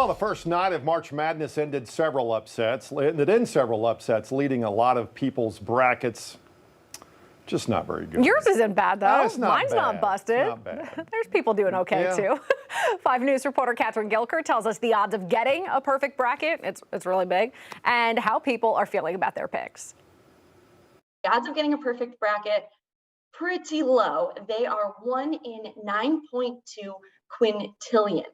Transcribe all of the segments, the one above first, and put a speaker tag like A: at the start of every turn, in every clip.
A: Well, the first night of March Madness ended in several upsets, leading a lot of people's brackets. Just not very good.
B: Yours isn't bad, though.
A: It's not
B: Mine's
A: bad.
B: not busted.
A: It's not bad.
B: There's people doing okay,
A: Yeah.
B: too. 5 News reporter Catherine Gilker tells us the odds of getting a perfect bracket, it's really big, and how people are feeling about their picks.
C: The odds of getting a perfect bracket, pretty low. They are 1 in 9.2 quintillion.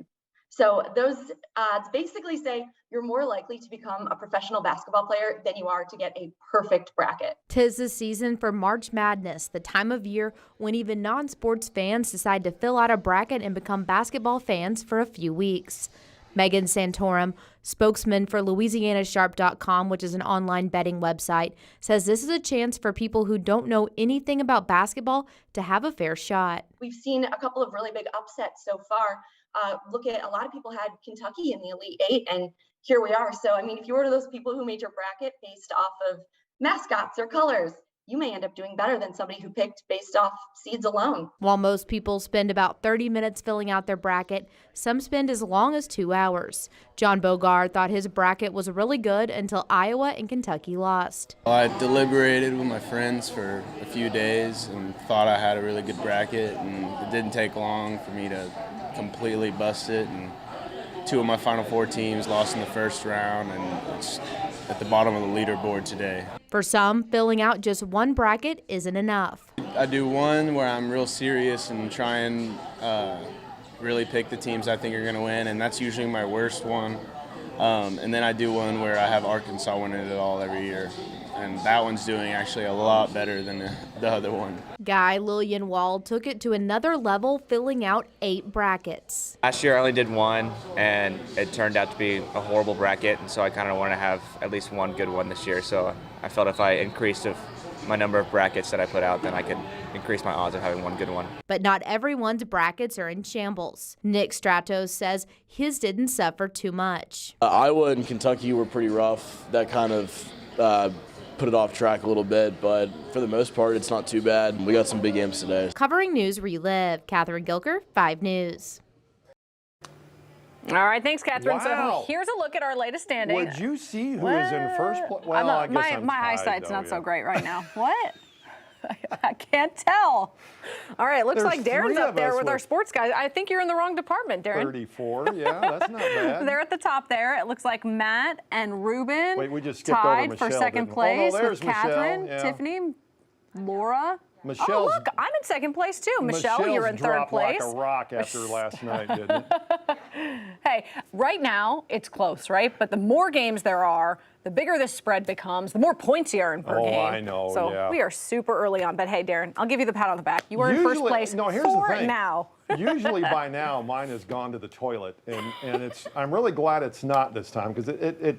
C: So those odds basically say you're more likely to become a professional basketball player than you are to get a perfect bracket.
D: 'Tis the season for March Madness, the time of year when even non-sports fans decide to fill out a bracket and become basketball fans for a few weeks. Megan Santorum, spokesman for LouisianaSharp.com, which is an online betting website, says this is a chance for people who don't know anything about basketball to have a fair shot.
C: We've seen a couple of really big upsets so far. Look at, a lot of people had Kentucky in the Elite Eight, and here we are. So, I mean, if you were one of those people who made your bracket based off of mascots or colors, you may end up doing better than somebody who picked based off seeds alone.
D: While most people spend about 30 minutes filling out their bracket, some spend as long as 2 hours. John Bogard thought his bracket was really good until Iowa and Kentucky lost.
E: I deliberated with my friends for a few days and thought I had a really good bracket, and it didn't take long for me to completely bust it. And 2 of my Final Four teams lost in the first round, and it's at the bottom of the leaderboard today.
D: For some, filling out just one bracket isn't enough.
E: I do one where I'm real serious and try and really pick the teams I think are going to win, and that's usually my worst one. And then I do one where I have Arkansas winning it all every year, and that one's doing actually a lot better than the other one.
D: Guy Lillian-Wald took it to another level, filling out 8 brackets.
F: Last year I only did one, and it turned out to be a horrible bracket, and so I kind of want to have at least one good one this year. So I felt if I increased my number of brackets that I put out, then I could increase my odds of having one good one.
D: But not everyone's brackets are in shambles. Nick Stratos says his didn't suffer too much.
G: Iowa and Kentucky were pretty rough. That kind of put it off track a little bit, but for the most part, it's not too bad. We got some big games today.
D: Covering News Relive, Catherine Gilker, 5 News.
B: All right, thanks, Catherine.
A: Wow.
B: So here's a look at our latest standing.
A: Would you see who is in first place? Well, I guess I'm
B: my
A: tied,
B: eyesight's
A: though,
B: not
A: yeah.
B: so great right now. What? I can't tell. All right, looks
A: There's
B: like Darren's
A: 3
B: up
A: of
B: there
A: us
B: with our
A: with
B: sports guys. I think you're in the wrong department, Darren.
A: 34, yeah, that's not bad.
B: They're at the top there. It looks like Matt and Ruben
A: Wait, we just skipped over
B: tied for
A: Michelle,
B: second
A: didn't we? Oh, no,
B: place
A: there's
B: with Catherine,
A: Michelle, yeah.
B: Tiffany, Laura. Oh,
A: Michelle's-
B: look, I'm in second place, too. Michelle, you're in third
A: dropped
B: place.
A: like a rock after last night, didn't it?
B: Hey, right now, it's close, right? But the more games there are, the bigger this spread becomes, the more points you earn per
A: Oh,
B: game.
A: I know,
B: So
A: yeah.
B: we are super early on. But hey, Darren, I'll give you the pat on the back. You were in first place
A: No, here's
B: for
A: the thing.
B: now.
A: Usually by now, mine has gone to the toilet, and I'm really glad it's not this time, because it